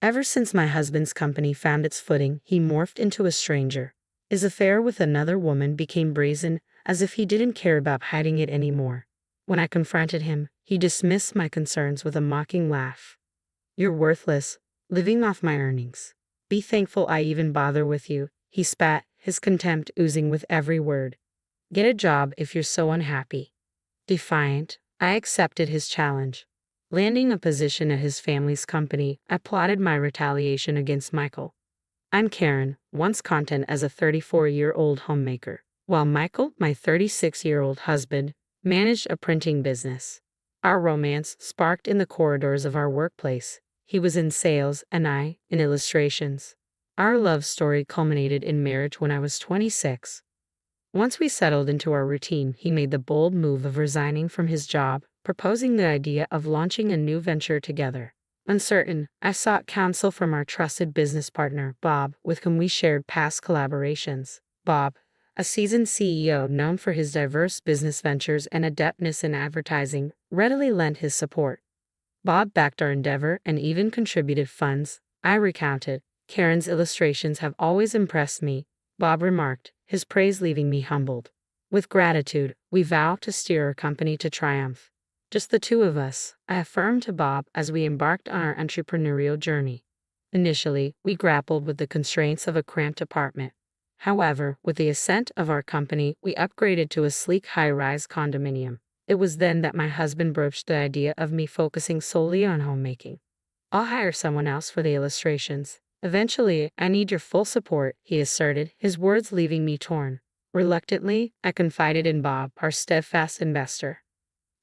Ever since my husband's company found its footing, he morphed into a stranger. His affair with another woman became brazen, as if he didn't care about hiding it anymore. When I confronted him, he dismissed my concerns with a mocking laugh. "You're worthless, living off my earnings. Be thankful I even bother with you," he spat, his contempt oozing with every word. "Get a job if you're so unhappy." Defiant, I accepted his challenge. Landing a position at his family's company, I plotted my retaliation against Michael. I'm Karen, once content as a 34-year-old homemaker, while Michael, my 36-year-old husband, managed a printing business. Our romance sparked in the corridors of our workplace. He was in sales and I in illustrations. Our love story culminated in marriage when I was 26. Once we settled into our routine, he made the bold move of resigning from his job, proposing the idea of launching a new venture together. Uncertain, I sought counsel from our trusted business partner, Bob, with whom we shared past collaborations. Bob, a seasoned CEO known for his diverse business ventures and adeptness in advertising, readily lent his support. Bob backed our endeavor and even contributed funds. I recounted, "Karen's illustrations have always impressed me," Bob remarked, his praise leaving me humbled. With gratitude, we vowed to steer our company to triumph. Just the two of us, I affirmed to Bob as we embarked on our entrepreneurial journey. Initially, we grappled with the constraints of a cramped apartment. However, with the ascent of our company, we upgraded to a sleek high-rise condominium. It was then that my husband broached the idea of me focusing solely on homemaking. "I'll hire someone else for the illustrations. Eventually, I need your full support," he asserted, his words leaving me torn. Reluctantly, I confided in Bob, our steadfast investor.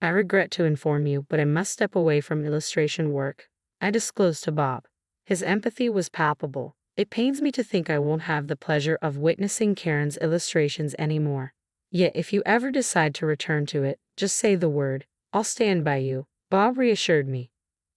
"I regret to inform you, but I must step away from illustration work," I disclosed to Bob. His empathy was palpable. "It pains me to think I won't have the pleasure of witnessing Karen's illustrations anymore. Yet if you ever decide to return to it, just say the word. I'll stand by you," Bob reassured me.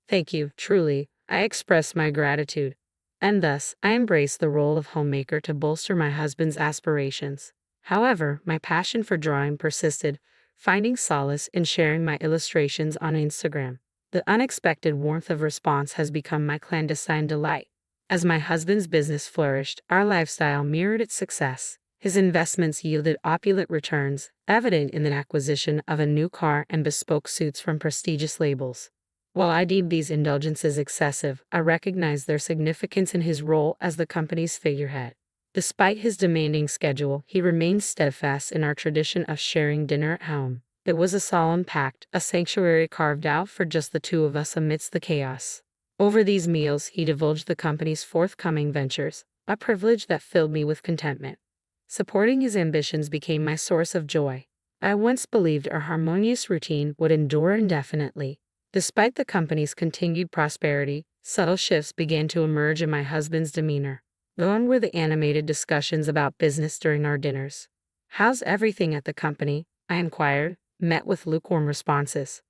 "Thank you, truly," I expressed my gratitude. And thus, I embraced the role of homemaker to bolster my husband's aspirations. However, my passion for drawing persisted, finding solace in sharing my illustrations on Instagram. The unexpected warmth of response has become my clandestine delight. As my husband's business flourished, our lifestyle mirrored its success. His investments yielded opulent returns, evident in the acquisition of a new car and bespoke suits from prestigious labels. While I deemed these indulgences excessive, I recognized their significance in his role as the company's figurehead. Despite his demanding schedule, he remained steadfast in our tradition of sharing dinner at home. It was a solemn pact, a sanctuary carved out for just the two of us amidst the chaos. Over these meals, he divulged the company's forthcoming ventures, a privilege that filled me with contentment. Supporting his ambitions became my source of joy. I once believed our harmonious routine would endure indefinitely. Despite the company's continued prosperity, subtle shifts began to emerge in my husband's demeanor. Gone were the animated discussions about business during our dinners. "How's everything at the company?" I inquired, met with lukewarm responses.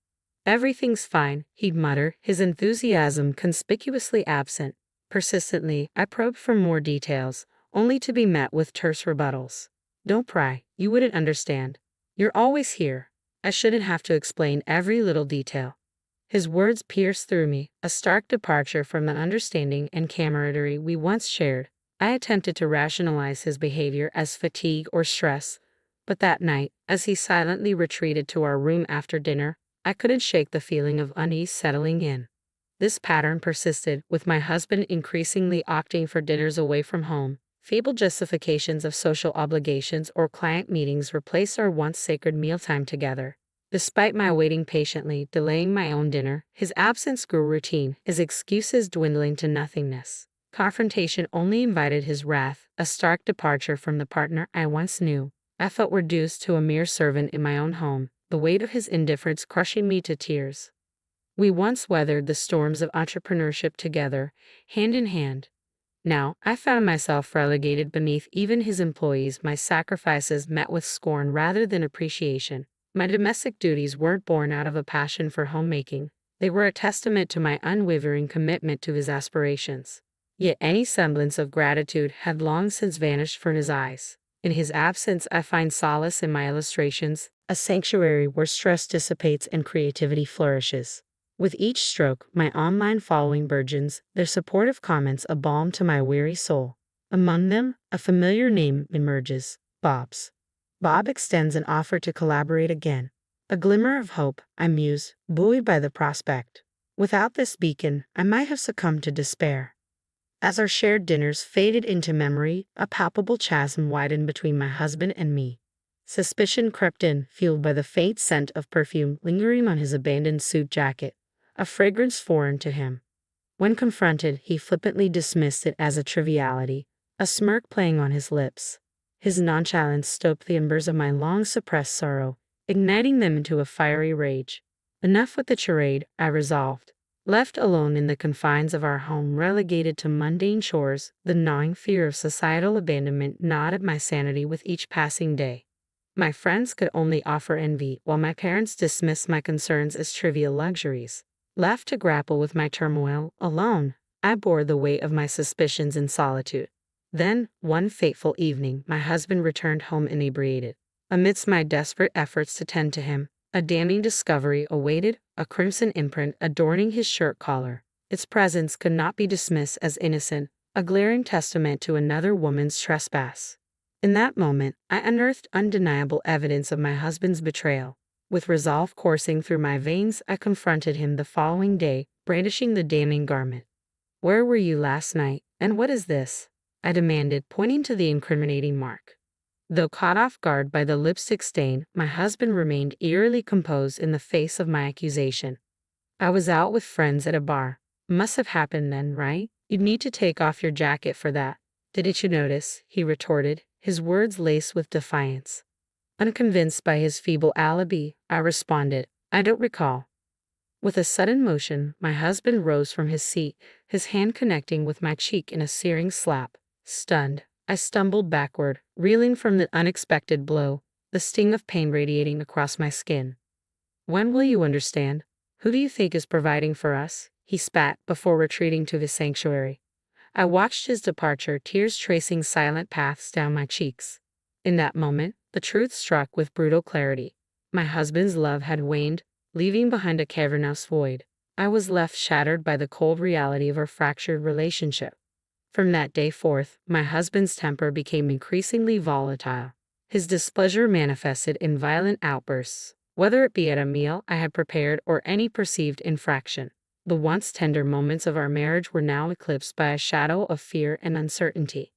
"Everything's fine," he'd mutter, his enthusiasm conspicuously absent. Persistently, I probed for more details, only to be met with terse rebuttals. "Don't pry, you wouldn't understand. You're always here. I shouldn't have to explain every little detail." His words pierced through me, a stark departure from the understanding and camaraderie we once shared. I attempted to rationalize his behavior as fatigue or stress, but that night, as he silently retreated to our room after dinner, I couldn't shake the feeling of unease settling in. This pattern persisted, with my husband increasingly opting for dinners away from home. Feeble justifications of social obligations or client meetings replaced our once sacred mealtime together. Despite my waiting patiently, delaying my own dinner, his absence grew routine, his excuses dwindling to nothingness. Confrontation only invited his wrath, a stark departure from the partner I once knew. I felt reduced to a mere servant in my own home, the weight of his indifference crushing me to tears. We once weathered the storms of entrepreneurship together, hand in hand. Now, I found myself relegated beneath even his employees, my sacrifices met with scorn rather than appreciation. My domestic duties weren't born out of a passion for homemaking. They were a testament to my unwavering commitment to his aspirations. Yet any semblance of gratitude had long since vanished from his eyes. In his absence, I find solace in my illustrations, a sanctuary where stress dissipates and creativity flourishes. With each stroke, my online following burgeons, their supportive comments a balm to my weary soul. Among them, a familiar name emerges, Bob's. Bob extends an offer to collaborate again. A glimmer of hope, I muse, buoyed by the prospect. Without this beacon, I might have succumbed to despair. As our shared dinners faded into memory, a palpable chasm widened between my husband and me. Suspicion crept in, fueled by the faint scent of perfume lingering on his abandoned suit jacket, a fragrance foreign to him. When confronted, he flippantly dismissed it as a triviality, a smirk playing on his lips. His nonchalance stoked the embers of my long-suppressed sorrow, igniting them into a fiery rage. Enough with the charade, I resolved. Left alone in the confines of our home, relegated to mundane chores, the gnawing fear of societal abandonment gnawed at my sanity with each passing day. My friends could only offer envy, while my parents dismissed my concerns as trivial luxuries. Left to grapple with my turmoil, alone, I bore the weight of my suspicions in solitude. Then, one fateful evening, my husband returned home inebriated. Amidst my desperate efforts to tend to him, a damning discovery awaited, a crimson imprint adorning his shirt collar. Its presence could not be dismissed as innocent, a glaring testament to another woman's trespass. In that moment, I unearthed undeniable evidence of my husband's betrayal. With resolve coursing through my veins, I confronted him the following day, brandishing the damning garment. "Where were you last night, and what is this?" I demanded, pointing to the incriminating mark. Though caught off guard by the lipstick stain, my husband remained eerily composed in the face of my accusation. "I was out with friends at a bar. Must have happened then, right? You'd need to take off your jacket for that. Didn't you notice?" he retorted, his words laced with defiance. Unconvinced by his feeble alibi, I responded, "I don't recall." With a sudden motion, my husband rose from his seat, his hand connecting with my cheek in a searing slap. Stunned, I stumbled backward, reeling from the unexpected blow, the sting of pain radiating across my skin. "When will you understand? Who do you think is providing for us?" he spat before retreating to his sanctuary. I watched his departure, tears tracing silent paths down my cheeks. In that moment, the truth struck with brutal clarity. My husband's love had waned, leaving behind a cavernous void. I was left shattered by the cold reality of our fractured relationship. From that day forth, my husband's temper became increasingly volatile. His displeasure manifested in violent outbursts, whether it be at a meal I had prepared or any perceived infraction. The once tender moments of our marriage were now eclipsed by a shadow of fear and uncertainty.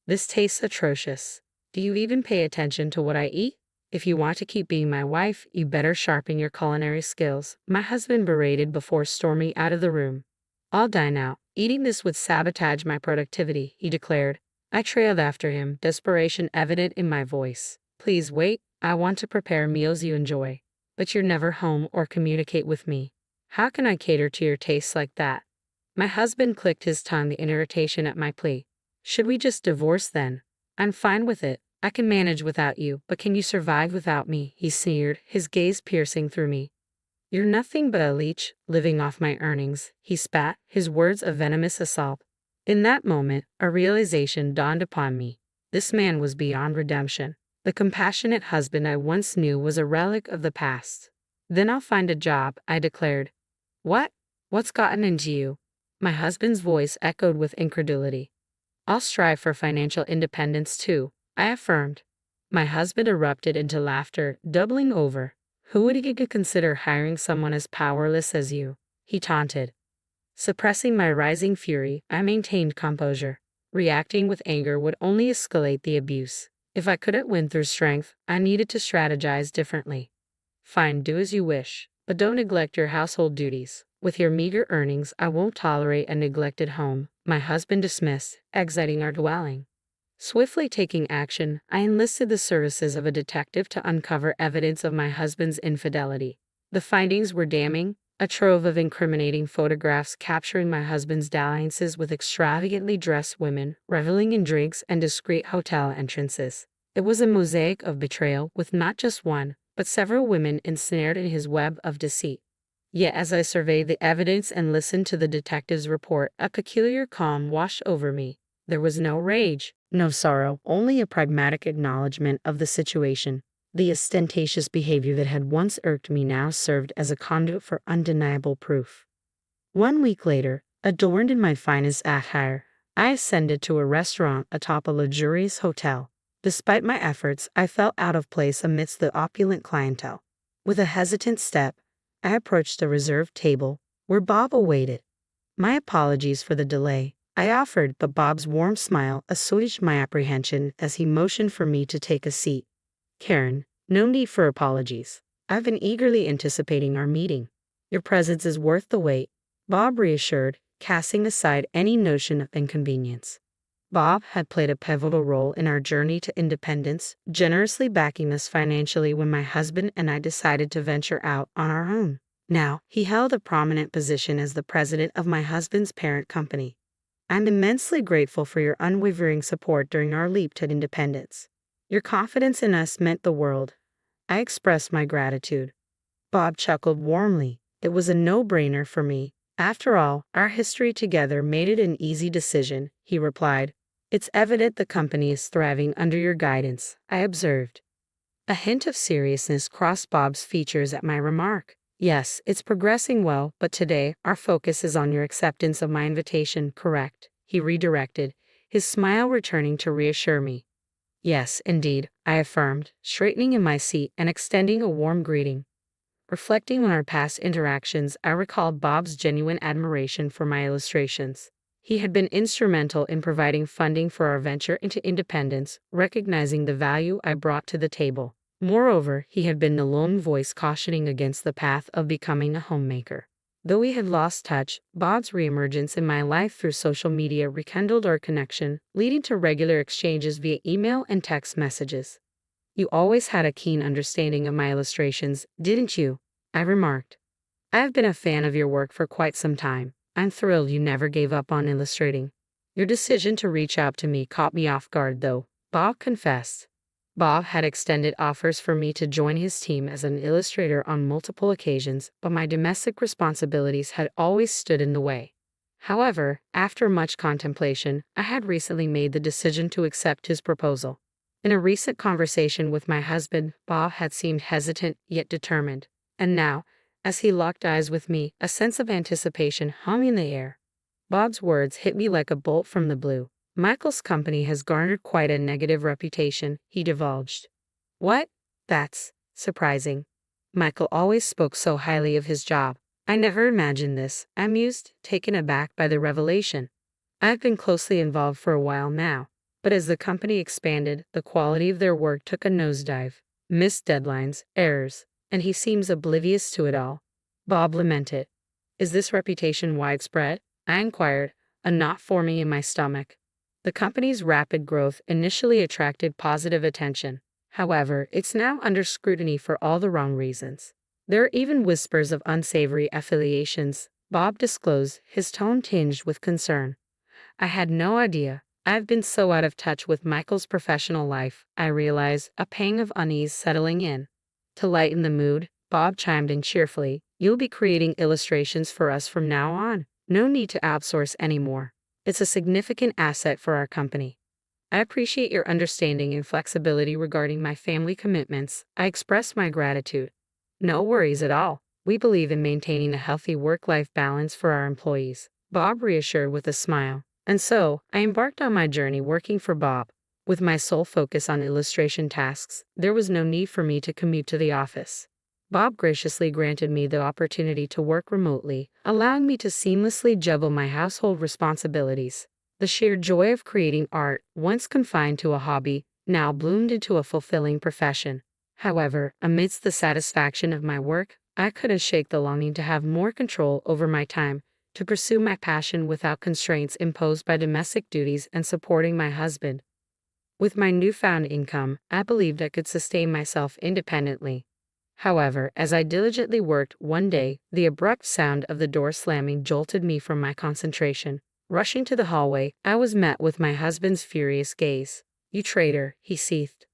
"This tastes atrocious. Do you even pay attention to what I eat? If you want to keep being my wife, you better sharpen your culinary skills," my husband berated before storming out of the room. "I'll dine out. Eating this would sabotage my productivity," he declared. I trailed after him, desperation evident in my voice. "Please wait. I want to prepare meals you enjoy. But you're never home or communicate with me. How can I cater to your tastes like that?" My husband clicked his tongue in irritation at my plea. "Should we just divorce then? I'm fine with it. I can manage without you, but can you survive without me?" he sneered, his gaze piercing through me. "You're nothing but a leech, living off my earnings," he spat, his words a venomous assault. In that moment, a realization dawned upon me. This man was beyond redemption. The compassionate husband I once knew was a relic of the past. "Then I'll find a job," I declared. "What? What's gotten into you?" My husband's voice echoed with incredulity. "I'll strive for financial independence too," I affirmed. My husband erupted into laughter, doubling over. "Who would you consider hiring someone as powerless as you?" he taunted. Suppressing my rising fury, I maintained composure. Reacting with anger would only escalate the abuse. If I couldn't win through strength, I needed to strategize differently. "Fine, do as you wish, but don't neglect your household duties. With your meager earnings, I won't tolerate a neglected home," my husband dismissed, exiting our dwelling. Swiftly taking action, I enlisted the services of a detective to uncover evidence of my husband's infidelity. The findings were damning, a trove of incriminating photographs capturing my husband's dalliances with extravagantly dressed women, reveling in drinks and discreet hotel entrances. It was a mosaic of betrayal, with not just one, but several women ensnared in his web of deceit. Yet as I surveyed the evidence and listened to the detective's report, a peculiar calm washed over me. There was no rage, no sorrow, only a pragmatic acknowledgement of the situation. The ostentatious behavior that had once irked me now served as a conduit for undeniable proof. 1 week later, adorned in my finest attire, I ascended to a restaurant atop a luxurious hotel. Despite my efforts, I felt out of place amidst the opulent clientele. With a hesitant step, I approached the reserved table, where Bob awaited. My apologies for the delay, I offered, but Bob's warm smile assuaged my apprehension as he motioned for me to take a seat. Karen, no need for apologies. I've been eagerly anticipating our meeting. Your presence is worth the wait, Bob reassured, casting aside any notion of inconvenience. Bob had played a pivotal role in our journey to independence, generously backing us financially when my husband and I decided to venture out on our own. Now, he held a prominent position as the president of my husband's parent company. I'm immensely grateful for your unwavering support during our leap to independence. Your confidence in us meant the world. I expressed my gratitude. Bob chuckled warmly. It was a no-brainer for me. After all, our history together made it an easy decision, he replied. It's evident the company is thriving under your guidance, I observed. A hint of seriousness crossed Bob's features at my remark. Yes, it's progressing well, but today our focus is on your acceptance of my invitation, correct? He redirected, his smile returning to reassure me. Yes, indeed, I affirmed, straightening in my seat and extending a warm greeting. Reflecting on our past interactions, I recalled Bob's genuine admiration for my illustrations. He had been instrumental in providing funding for our venture into independence, recognizing the value I brought to the table. Moreover, he had been the lone voice cautioning against the path of becoming a homemaker. Though we had lost touch, Bob's reemergence in my life through social media rekindled our connection, leading to regular exchanges via email and text messages. You always had a keen understanding of my illustrations, didn't you? I remarked. I've been a fan of your work for quite some time. I'm thrilled you never gave up on illustrating. Your decision to reach out to me caught me off guard, though, Bob confessed. Bob had extended offers for me to join his team as an illustrator on multiple occasions, but my domestic responsibilities had always stood in the way. However, after much contemplation, I had recently made the decision to accept his proposal. In a recent conversation with my husband, Bob had seemed hesitant yet determined, and now, as he locked eyes with me, a sense of anticipation hung in the air. Bob's words hit me like a bolt from the blue. Michael's company has garnered quite a negative reputation, he divulged. What? That's surprising. Michael always spoke so highly of his job. I never imagined this, I mused, taken aback by the revelation. I've been closely involved for a while now, but as the company expanded, the quality of their work took a nosedive. Missed deadlines, errors, and he seems oblivious to it all. Bob lamented. Is this reputation widespread? I inquired, a knot forming in my stomach. The company's rapid growth initially attracted positive attention. However, it's now under scrutiny for all the wrong reasons. There are even whispers of unsavory affiliations, Bob disclosed, his tone tinged with concern. I had no idea. I've been so out of touch with Michael's professional life, I realized, a pang of unease settling in. To lighten the mood, Bob chimed in cheerfully, You'll be creating illustrations for us from now on. No need to outsource anymore. It's a significant asset for our company. I appreciate your understanding and flexibility regarding my family commitments. I express my gratitude. No worries at all. We believe in maintaining a healthy work-life balance for our employees, Bob reassured with a smile. And so, I embarked on my journey working for Bob. With my sole focus on illustration tasks, there was no need for me to commute to the office. Bob graciously granted me the opportunity to work remotely, allowing me to seamlessly juggle my household responsibilities. The sheer joy of creating art, once confined to a hobby, now bloomed into a fulfilling profession. However, amidst the satisfaction of my work, I couldn't shake the longing to have more control over my time, to pursue my passion without constraints imposed by domestic duties and supporting my husband. With my newfound income, I believed I could sustain myself independently. However, as I diligently worked, one day, the abrupt sound of the door slamming jolted me from my concentration. Rushing to the hallway, I was met with my husband's furious gaze. You traitor, he seethed.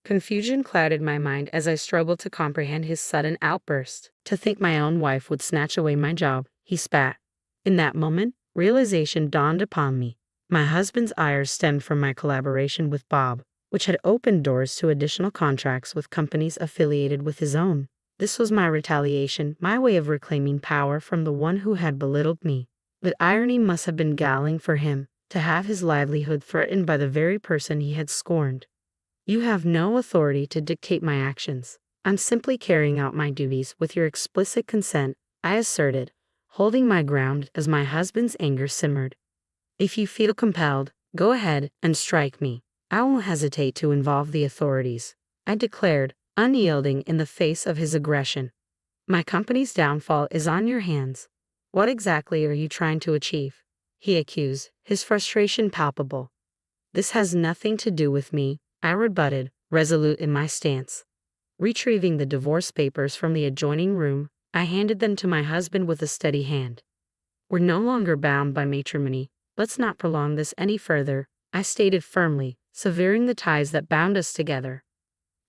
Confusion clouded my mind as I struggled to comprehend his sudden outburst. To think my own wife would snatch away my job, he spat. In that moment, realization dawned upon me. My husband's ire stemmed from my collaboration with Bob. which had opened doors to additional contracts with companies affiliated with his own. This was my retaliation, my way of reclaiming power from the one who had belittled me. But irony must have been galling for him, to have his livelihood threatened by the very person he had scorned. You have no authority to dictate my actions. I'm simply carrying out my duties with your explicit consent, I asserted, holding my ground as my husband's anger simmered. If you feel compelled, go ahead and strike me. I won't hesitate to involve the authorities, I declared, unyielding in the face of his aggression. My company's downfall is on your hands. What exactly are you trying to achieve? He accused, his frustration palpable. This has nothing to do with me, I rebutted, resolute in my stance. Retrieving the divorce papers from the adjoining room, I handed them to my husband with a steady hand. We're no longer bound by matrimony. Let's not prolong this any further, I stated firmly, severing the ties that bound us together.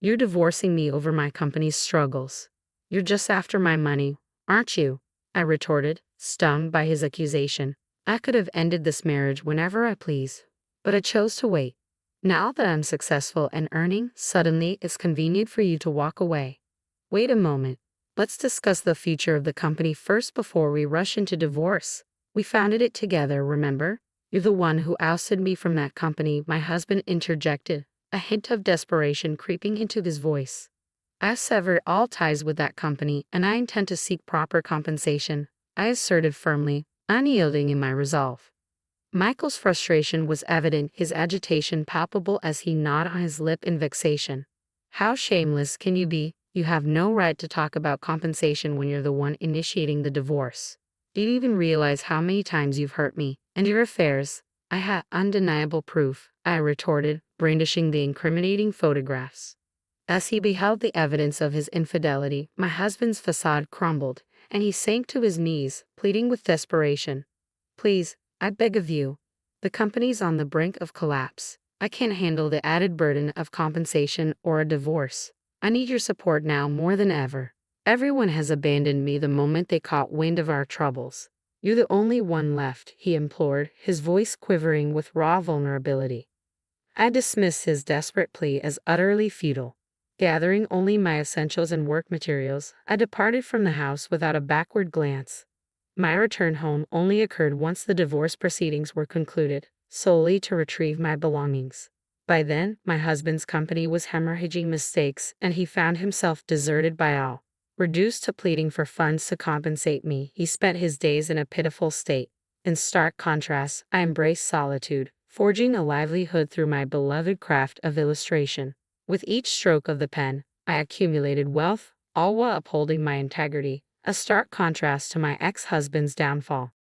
You're divorcing me over my company's struggles. You're just after my money, aren't you? I retorted, stung by his accusation. I could have ended this marriage whenever I please, but I chose to wait. Now that I'm successful and earning, suddenly it's convenient for you to walk away. Wait a moment. Let's discuss the future of the company first before we rush into divorce. We founded it together, remember? You're the one who ousted me from that company, my husband interjected, a hint of desperation creeping into his voice. I've severed all ties with that company, and I intend to seek proper compensation, I asserted firmly, unyielding in my resolve. Michael's frustration was evident, his agitation palpable as he gnawed on his lip in vexation. How shameless can you be? You have no right to talk about compensation when you're the one initiating the divorce. Do you even realize how many times you've hurt me and your affairs? I had undeniable proof, I retorted, brandishing the incriminating photographs. As he beheld the evidence of his infidelity, my husband's facade crumbled, and he sank to his knees, pleading with desperation. Please, I beg of you. The company's on the brink of collapse. I can't handle the added burden of compensation or a divorce. I need your support now more than ever. Everyone has abandoned me the moment they caught wind of our troubles. You're the only one left, he implored, his voice quivering with raw vulnerability. I dismissed his desperate plea as utterly futile. Gathering only my essentials and work materials, I departed from the house without a backward glance. My return home only occurred once the divorce proceedings were concluded, solely to retrieve my belongings. By then, my husband's company was hemorrhaging mistakes, and he found himself deserted by all. Reduced to pleading for funds to compensate me, he spent his days in a pitiful state. In stark contrast, I embraced solitude, forging a livelihood through my beloved craft of illustration. With each stroke of the pen, I accumulated wealth, all while upholding my integrity, a stark contrast to my ex-husband's downfall.